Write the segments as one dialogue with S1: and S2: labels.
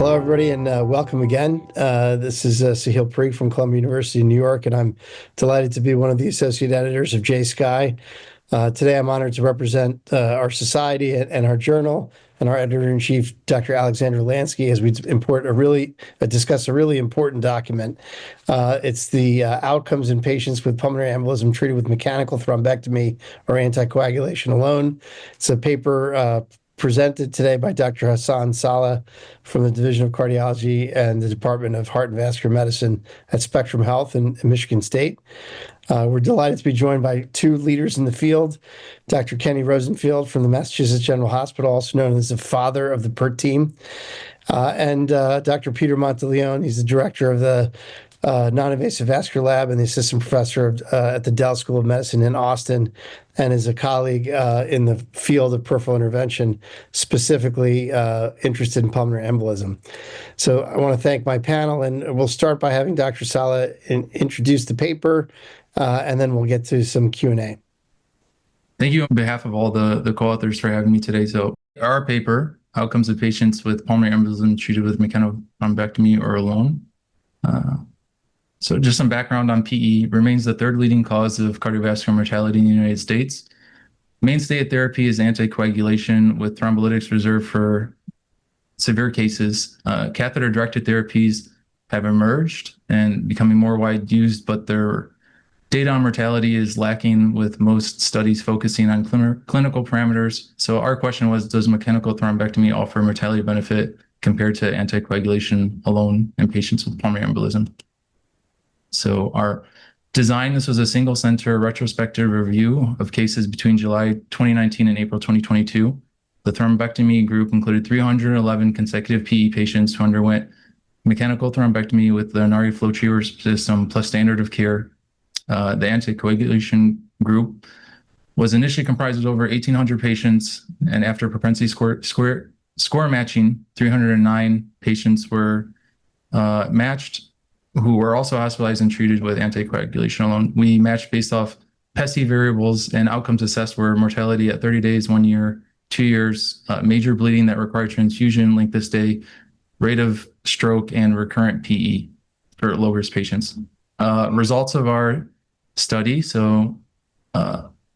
S1: Hello, everybody, and welcome again. This is Sahil Parikh from Columbia University in New York, and I'm delighted to be one of the associate editors of JSCAI. Today, I'm honored to represent our society and our journal and our editor-in-chief, Dr. Alexandra Lansky, as we discuss a really important document. It's the outcomes in patients with pulmonary embolism treated with mechanical thrombectomy or anticoagulation alone. It's a paper presented today by Dr. Hassan Saleh from the Division of Cardiology and the Department of Heart and Vascular Medicine at Spectrum Health in Michigan State. We're delighted to be joined by two leaders in the field, Dr. Kenneth Rosenfield from the Massachusetts General Hospital, also known as the father of the PERT team, and Dr. Peter Monteleone. He's the director of the non-invasive vascular lab and the assistant professor at the Dell School of Medicine in Austin, and is a colleague in the field of peripheral intervention, specifically interested in pulmonary embolism. So I want to thank my panel, and we'll start by having Dr. Saleh introduce the paper, and then we'll get to some Q&A.
S2: Thank you on behalf of all the co-authors for having me today. So our paper, Outcomes of Patients with Pulmonary Embolism Treated with Mechanical Thrombectomy or Alone. So just some background on PE, remains the third leading cause of cardiovascular mortality in the United States. Mainstay of therapy is anticoagulation, with thrombolytics reserved for severe cases. Catheter-directed therapies have emerged and becoming more widely used, but their data on mortality is lacking, with most studies focusing on clinical parameters. So our question was, does mechanical thrombectomy offer mortality benefit compared to anticoagulation alone in patients with pulmonary embolism? So our design, this was a single center retrospective review of cases between July 2019 and April 2022. The thrombectomy group included 311 consecutive PE patients who underwent mechanical thrombectomy with the Inari FlowTriever system plus standard of care. The anticoagulation group was initially comprised of over 1,800 patients, and after propensity score matching, 309 patients were matched, who were also hospitalized and treated with anticoagulation alone. We matched based off PESI variables, and outcomes assessed were mortality at 30 days, 1 year, 2 years, major bleeding that required transfusion, length of stay, rate of stroke, and recurrent PE for low-risk patients. Results of our study. So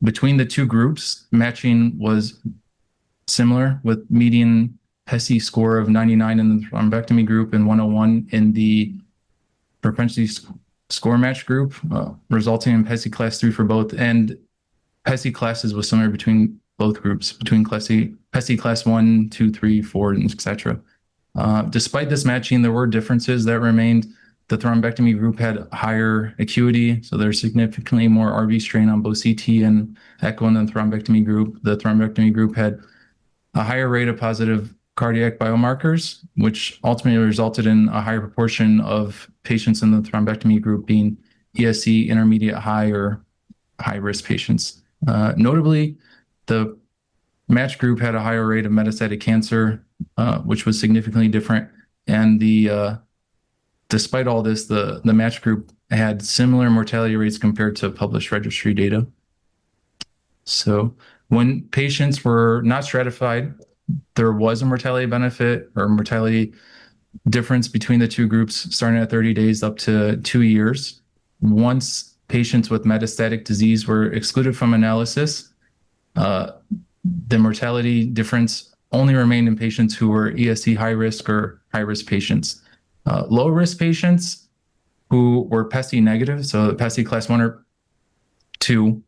S2: between the two groups, matching was similar, with median PESI score of 99 in the thrombectomy group and 101 in the propensity score match group, resulting in PESI class 3 for both, and PESI classes was similar between both groups, between PESI class 1, 2, 3, 4, etc. Despite this matching, there were differences that remained. The thrombectomy group had higher acuity, so there's significantly more RV strain on both CT and echo in the thrombectomy group. The thrombectomy group had a higher rate of positive cardiac biomarkers, which ultimately resulted in a higher proportion of patients in the thrombectomy group being ESC intermediate high or high risk patients. Notably, the match group had a higher rate of metastatic cancer, which was significantly different. And despite all this, the match group had similar mortality rates compared to published registry data. So when patients were not stratified, there was a mortality benefit or mortality difference between the two groups, starting at 30 days up to 2 years. Once patients with metastatic disease were excluded from analysis, the mortality difference only remained in patients who were ESC high risk or high risk patients. Low risk patients who were PESI negative, so PESI class 1 or 2,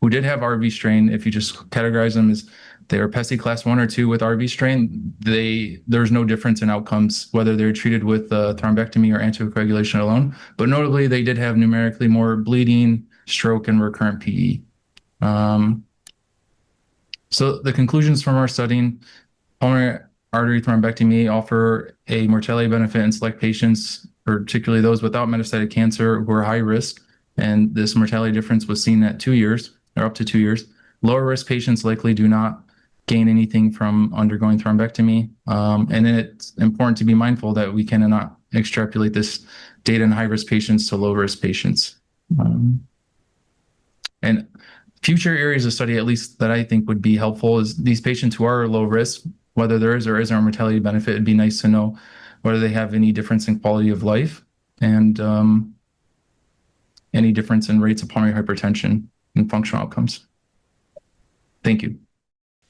S2: who did have RV strain, if you just categorize them as they are PESI class 1 or 2 with RV strain, there's no difference in outcomes, whether they're treated with thrombectomy or anticoagulation alone. But notably, they did have numerically more bleeding, stroke, and recurrent PE. So the conclusions from our studying, pulmonary artery thrombectomy offer a mortality benefit in select patients, particularly those without metastatic cancer who are high risk. And this mortality difference was seen at 2 years or up to 2 years. Lower risk patients likely do not gain anything from undergoing thrombectomy. And it's important to be mindful that we cannot extrapolate this data in high-risk patients to low-risk patients. And future areas of study, at least that I think would be helpful, is these patients who are low risk, whether there is or isn't a mortality benefit. It'd be nice to know whether they have any difference in quality of life and any difference in rates of pulmonary hypertension and functional outcomes. Thank you.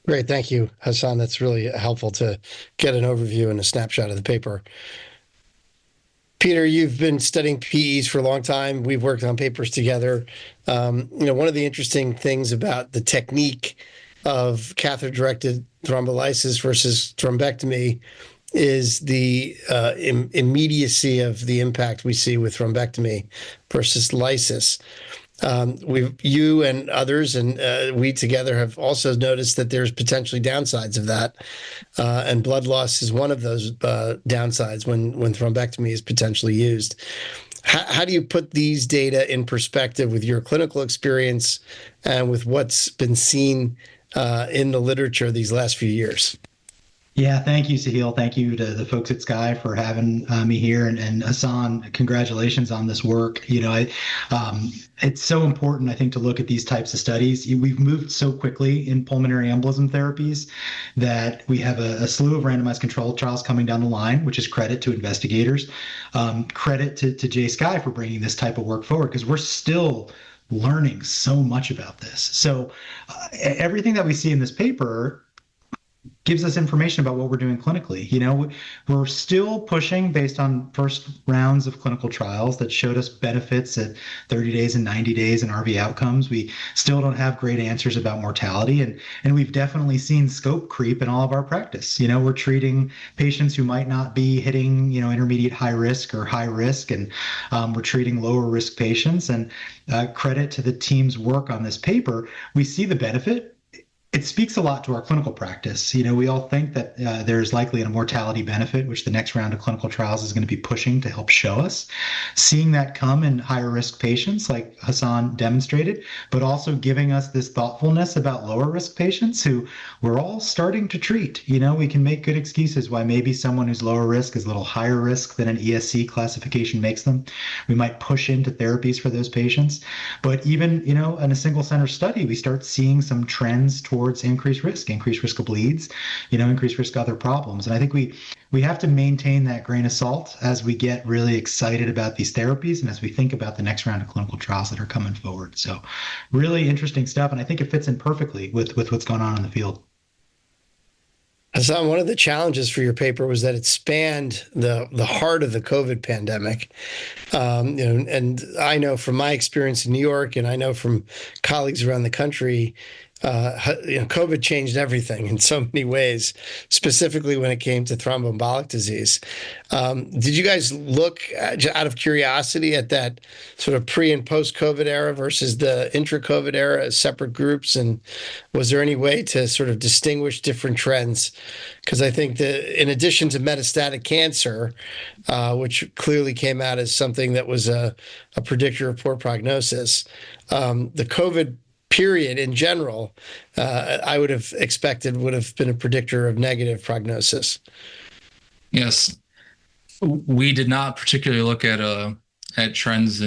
S1: Great. Thank you, Hassan. That's really helpful to get an overview and a snapshot of the paper. Peter, you've been studying PEs for a long time. We've worked on papers together. One of the interesting things about the technique of catheter-directed thrombolysis versus thrombectomy is the immediacy of the impact we see with thrombectomy versus lysis. You and others, and we together have also noticed that there's potentially downsides of that, and blood loss is one of those downsides when thrombectomy is potentially used. How do you put these data in perspective with your clinical experience and with what's been seen in the literature these last few years?
S3: Yeah, thank you, Sahil. Thank you to the folks at SCAI for having me here, and Hassan, congratulations on this work. It's so important, I think, to look at these types of studies. We've moved so quickly in pulmonary embolism therapies that we have a slew of randomized controlled trials coming down the line, which is credit to investigators, credit to SCAI for bringing this type of work forward, because we're still learning so much about this. So everything that we see in this paper gives us information about what we're doing clinically. We're still pushing based on first rounds of clinical trials that showed us benefits at 30 days and 90 days in RV outcomes. We still don't have great answers about mortality, and we've definitely seen scope creep in all of our practice. We're treating patients who might not be hitting, intermediate high risk or high risk, and we're treating lower risk patients. And credit to the team's work on this paper, we see the benefit. It speaks a lot to our clinical practice. We all think that there's likely a mortality benefit, which the next round of clinical trials is going to be pushing to help show us. Seeing that come in higher risk patients, like Hassan demonstrated, but also giving us this thoughtfulness about lower risk patients who we're all starting to treat. We can make good excuses why maybe someone who's lower risk is a little higher risk than an ESC classification makes them. We might push into therapies for those patients. But even, in a single center study, we start seeing some trends towards increased risk of bleeds, increased risk of other problems. And I think we have to maintain that grain of salt as we get really excited about these therapies and as we think about the next round of clinical trials that are coming forward. So really interesting stuff. And I think it fits in perfectly with what's going on in the field.
S1: Hassan, one of the challenges for your paper was that it spanned the heart of the COVID pandemic. And I know from my experience in New York, and I know from colleagues around the country, COVID changed everything in so many ways, specifically when it came to thromboembolic disease. Did you guys look out of curiosity at that sort of pre and post COVID era versus the intra-COVID era as separate groups? And was there any way to sort of distinguish different trends? Because I think that in addition to metastatic cancer, which clearly came out as something that was a predictor of poor prognosis, the COVID period in general, I would have expected would have been a predictor of negative prognosis.
S2: Yes, we did not particularly look at trends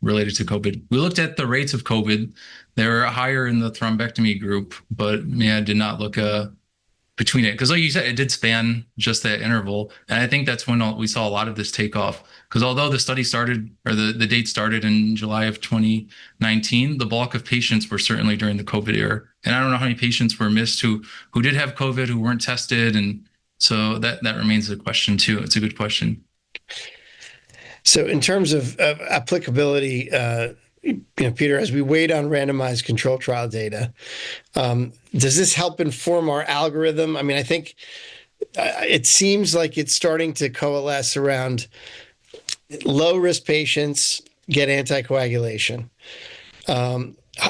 S2: related to COVID. We looked at the rates of COVID. They were higher in the thrombectomy group, but did not look between it, because like you said, it did span just that interval. And I think that's when we saw a lot of this take off, because although the study started, or the date started in July of 2019, the bulk of patients were certainly during the COVID era. And I don't know how many patients were missed who did have COVID, who weren't tested. And so that remains a question too. It's a good question.
S1: So in terms of applicability, Peter, as we wait on randomized control trial data, does this help inform our algorithm? I mean, I think it seems like it's starting to coalesce around low-risk patients get anticoagulation.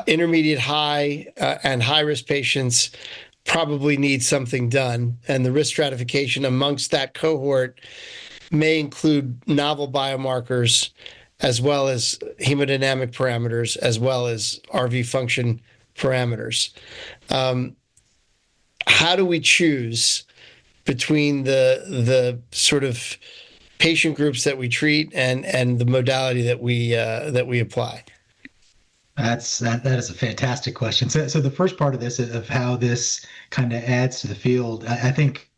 S1: Intermediate high and high-risk patients probably need something done. And the risk stratification amongst that cohort may include novel biomarkers, as well as hemodynamic parameters, as well as RV function parameters. How do we choose between the sort of patient groups that we treat and the modality that we apply?
S3: That is a fantastic question. So the first part of this, of how this kind of adds to the field, I think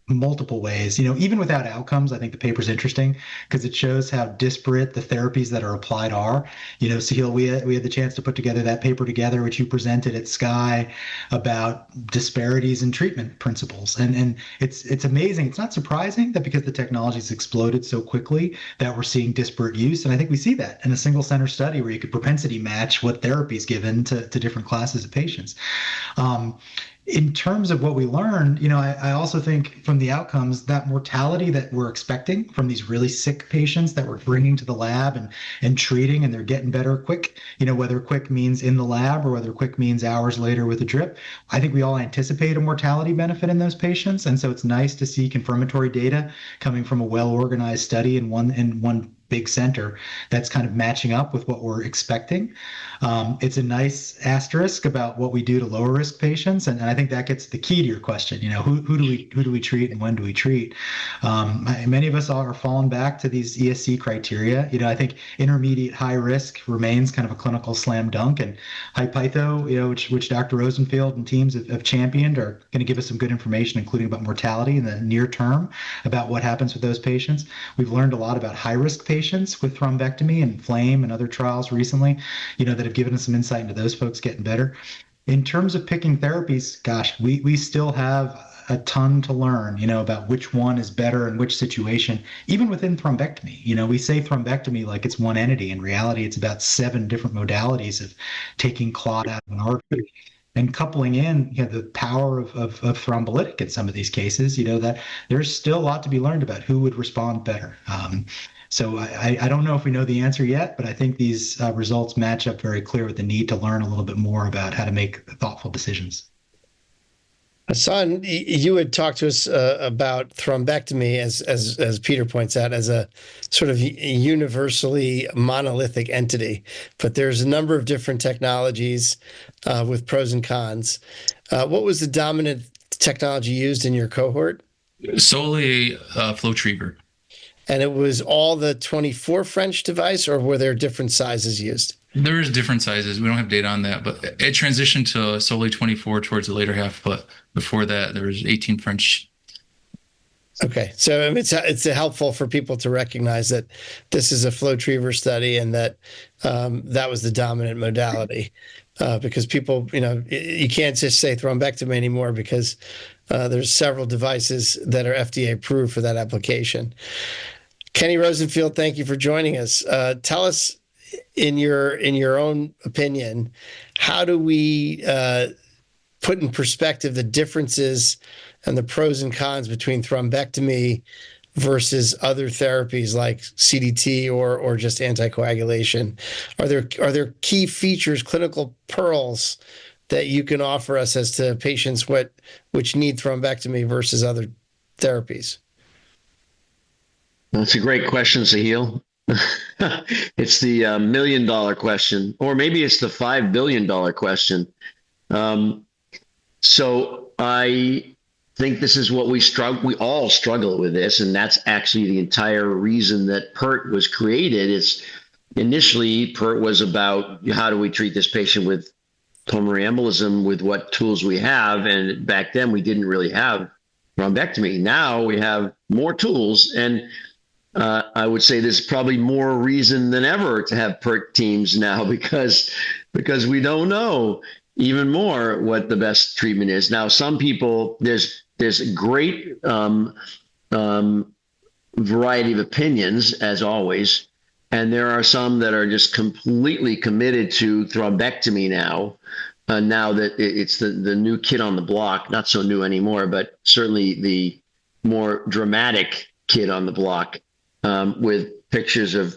S3: multiple ways. Even without outcomes, I think the paper's interesting because it shows how disparate the therapies that are applied are. Sahil, we had the chance to put together that paper together, which you presented at SCAI about disparities in treatment principles. And it's amazing. It's not surprising that because the technology's exploded so quickly that we're seeing disparate use. And I think we see that in a single center study where you could propensity match what therapy is given to different classes of patients. In terms of what we learned, I also think from the outcomes, that mortality that we're expecting from these really sick patients that we're bringing to the lab and treating, and they're getting better quick, whether quick means in the lab or whether quick means hours later with a drip, I think we all anticipate a mortality benefit in those patients. And so it's nice to see confirmatory data coming from a well-organized study in one big center that's kind of matching up with what we're expecting. It's a nice asterisk about what we do to lower risk patients, and I think that gets the key to your question. Who do we treat and when do we treat? Many of us are falling back to these ESC criteria. I think intermediate high risk remains kind of a clinical slam dunk, and HiPitho, which Dr. Rosenfield and teams have championed, are going to give us some good information, including about mortality in the near term, about what happens with those patients. We've learned a lot about high risk patients with thrombectomy and FLAME and other trials recently, that have given us some insight into those folks getting better. In terms of picking therapies, gosh, we still have a ton to learn, about which one is better in which situation, even within thrombectomy. We say thrombectomy like it's one entity. In reality, it's about 7 different modalities of taking clot out of an artery and coupling in the power of thrombolytic in some of these cases, that there's still a lot to be learned about who would respond better. So I don't know if we know the answer yet, but I think these results match up very clear with the need to learn a little bit more about how to make thoughtful decisions.
S1: Hassan, you had talked to us about thrombectomy, as Peter points out, as a sort of universally monolithic entity. But there's a number of different technologies with pros and cons. What was the dominant technology used in your cohort?
S2: Solely FlowTriever.
S1: And it was all the 24 French device, or were there different sizes used?
S2: There's different sizes. We don't have data on that, but it transitioned to solely 24 towards the later half. But before that, there was 18 French.
S1: Okay, so it's helpful for people to recognize that this is a FlowTriever study and that that was the dominant modality, because people, you can't just say thrombectomy anymore because there's several devices that are FDA approved for that application. Kenny Rosenfield, thank you for joining us. Tell us, in your own opinion, how do we put in perspective the differences and the pros and cons between thrombectomy versus other therapies like CDT or just anticoagulation? Are there key features, clinical pearls that you can offer us as to patients which need thrombectomy versus other therapies?
S4: That's a great question, Sahil. It's the $1 million question, or maybe it's the $5 billion question. So I think this is what we all struggle with this, and that's actually the entire reason that PERT was created. It's initially PERT was about how do we treat this patient with pulmonary embolism with what tools we have, and back then we didn't really have thrombectomy. Now we have more tools, and I would say there's probably more reason than ever to have PERT teams now because we don't know even more what the best treatment is. Now, some people, there's a great variety of opinions, as always, and there are some that are just completely committed to thrombectomy now. Now that it's the new kid on the block, not so new anymore, but certainly the more dramatic kid on the block, with pictures of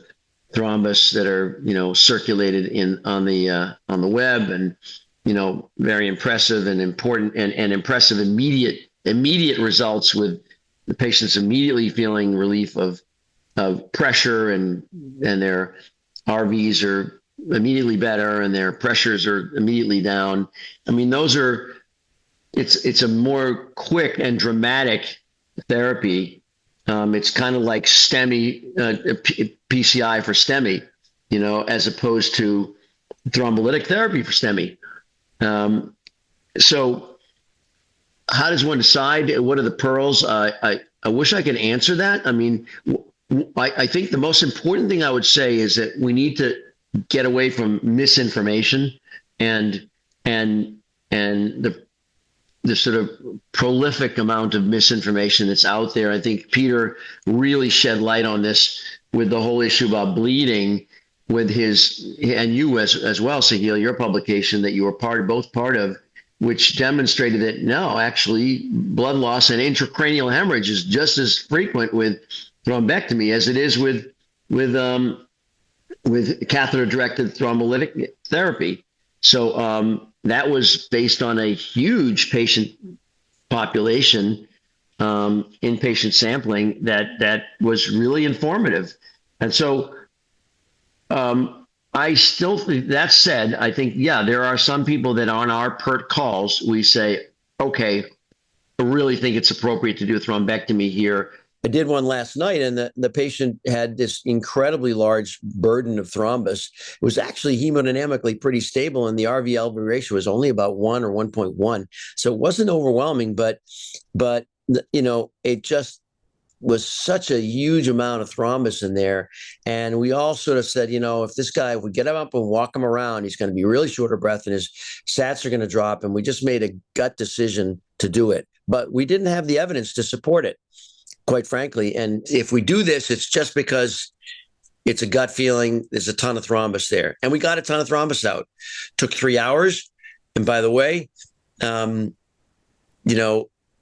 S4: thrombus that are circulated on the web, and very impressive and important and impressive immediate results, with the patients immediately feeling relief of pressure, and their RVs are immediately better and their pressures are immediately down. I mean, it's a more quick and dramatic therapy. It's kind of like STEMI, PCI for STEMI, as opposed to thrombolytic therapy for STEMI. So how does one decide? What are the pearls? I wish I could answer that. I mean, I think the most important thing I would say is that we need to get away from misinformation and the sort of prolific amount of misinformation that's out there. I think Peter really shed light on this with the whole issue about bleeding with his, and you as well, Sahil, your publication that you were both part of, which demonstrated that no, actually blood loss and intracranial hemorrhage is just as frequent with thrombectomy as it is with catheter-directed thrombolytic therapy. So that was based on a huge patient population, inpatient sampling that was really informative. And so I still think, that said, I think, yeah, there are some people that on our PERT calls, we say, okay, I really think it's appropriate to do a thrombectomy here.
S5: I did one last night, and the patient had this incredibly large burden of thrombus. It was actually hemodynamically pretty stable, and the RV-LV ratio was only about 1 or 1.1. So it wasn't overwhelming, but it just was such a huge amount of thrombus in there. And we all sort of said, if this guy, if we get him up and walk him around, he's going to be really short of breath and his sats are going to drop. And we just made a gut decision to do it. But we didn't have the evidence to support it, quite frankly. And if we do this, it's just because it's a gut feeling. There's a ton of thrombus there. And we got a ton of thrombus out. Took 3 hours. And by the way,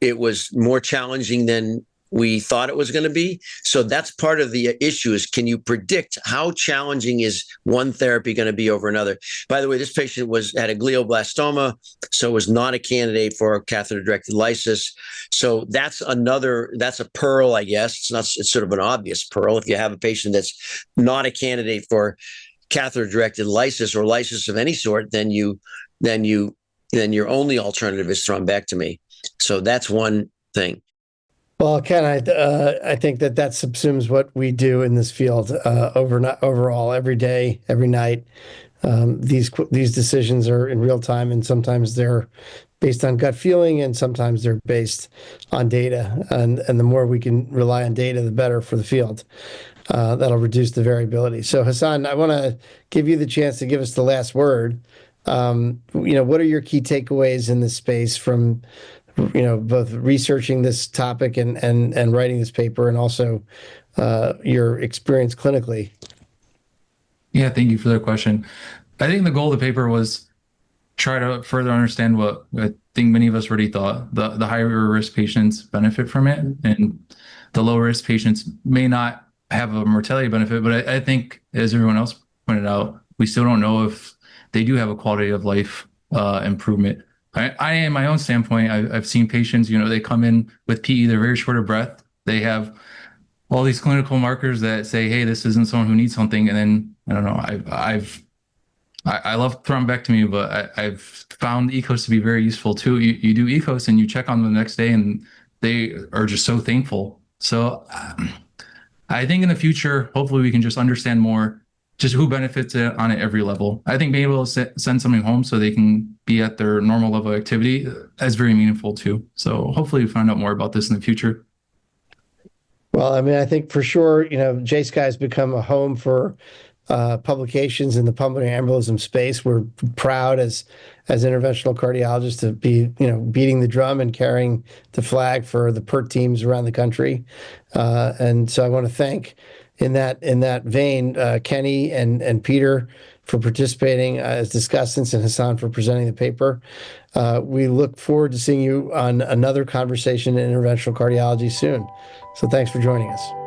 S5: it was more challenging than we thought it was going to be. So that's part of the issue is, can you predict how challenging is one therapy going to be over another? By the way, this patient had a glioblastoma, so was not a candidate for catheter-directed lysis. So that's a pearl, I guess. It's sort of an obvious pearl. If you have a patient that's not a candidate for catheter-directed lysis or lysis of any sort, then your only alternative is thrombectomy. So that's one thing.
S1: Well, Ken, I think that subsumes what we do in this field overall, every day, every night. These decisions are in real time, and sometimes they're based on gut feeling, and sometimes they're based on data. And the more we can rely on data, the better for the field. That'll reduce the variability. So, Hassan, I want to give you the chance to give us the last word. What are your key takeaways in this space from both researching this topic and writing this paper, and also your experience clinically?
S2: Yeah, thank you for the question. I think the goal of the paper was try to further understand what I think many of us already thought. The higher risk patients benefit from it, and the low risk patients may not have a mortality benefit. But I think, as everyone else pointed out, we still don't know if they do have a quality of life improvement. I, in my own standpoint, I've seen patients, they come in with PE, they're very short of breath. They have all these clinical markers that say, hey, this isn't someone who needs something. And then, I don't know, I love thrombectomy, but I've found ECOS to be very useful too. You do ECOS and you check on them the next day and they are just so thankful. So I think in the future, hopefully we can just understand more just who benefits on at every level. I think being able to send somebody home so they can be at their normal level of activity is very meaningful too. So hopefully we find out more about this in the future.
S1: Well, I mean, I think for sure, SCAI has become a home for publications in the pulmonary embolism space. We're proud as interventional cardiologists to be, beating the drum and carrying the flag for the PERT teams around the country. And so I want to thank, in that vein, Kenny and Peter for participating as discussants, and Hassan for presenting the paper. We look forward to seeing you on another conversation in interventional cardiology soon. So thanks for joining us.